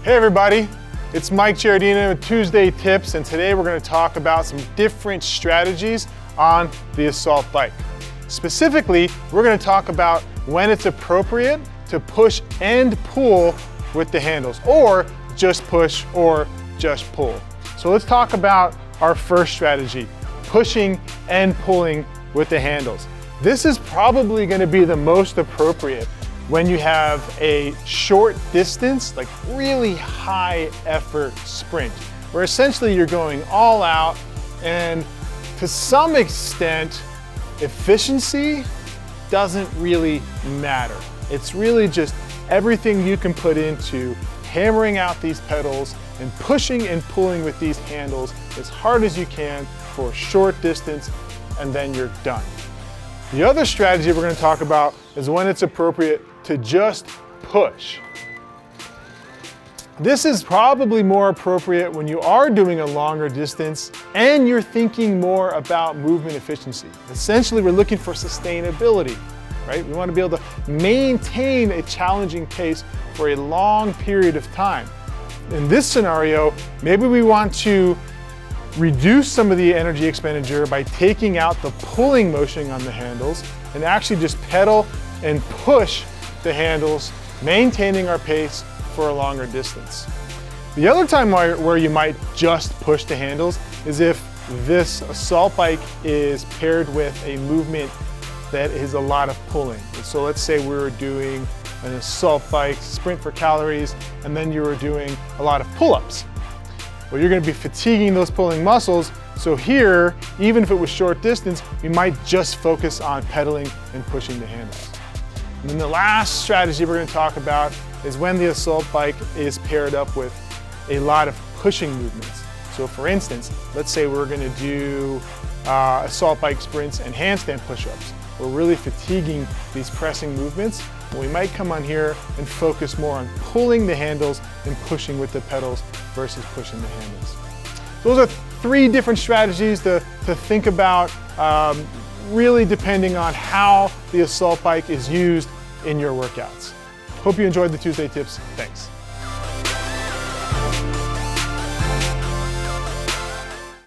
Hey everybody, it's Mike Giardino with Tuesday Tips, and today we're going to talk about some different strategies on the AssaultBike. Specifically, we're going to talk about when it's appropriate to push and pull with the handles, or just push or just pull. So let's talk about our first strategy, pushing and pulling with the handles. This is probably going to be the most appropriate when you have a short distance, like really high effort sprint, where essentially you're going all out, and to some extent, efficiency doesn't really matter. It's really just everything you can put into hammering out these pedals and pushing and pulling with these handles as hard as you can for a short distance, and then you're done. The other strategy we're going to talk about is when it's appropriate to just push. This is probably more appropriate when you are doing a longer distance and you're thinking more about movement efficiency. Essentially, we're looking for sustainability, right? We want to be able to maintain a challenging pace for a long period of time. In this scenario, maybe we want to reduce some of the energy expenditure by taking out the pulling motion on the handles and actually just pedal and push the handles, maintaining our pace for a longer distance. The other time where you might just push the handles is if this assault bike is paired with a movement that is a lot of pulling. So let's say we were doing an assault bike sprint for calories, and then you were doing a lot of pull-ups. Well, you're going to be fatiguing those pulling muscles. So here, even if it was short distance, we might just focus on pedaling and pushing the handles. And then the last strategy we're going to talk about is when the assault bike is paired up with a lot of pushing movements. So for instance, let's say we're going to do assault bike sprints and handstand push-ups. We're really fatiguing these pressing movements. We might come on here and focus more on pulling the handles and pushing with the pedals versus pushing the handles. Those are three different strategies to think about, really depending on how the assault bike is used in your workouts. Hope you enjoyed the Tuesday Tips. Thanks.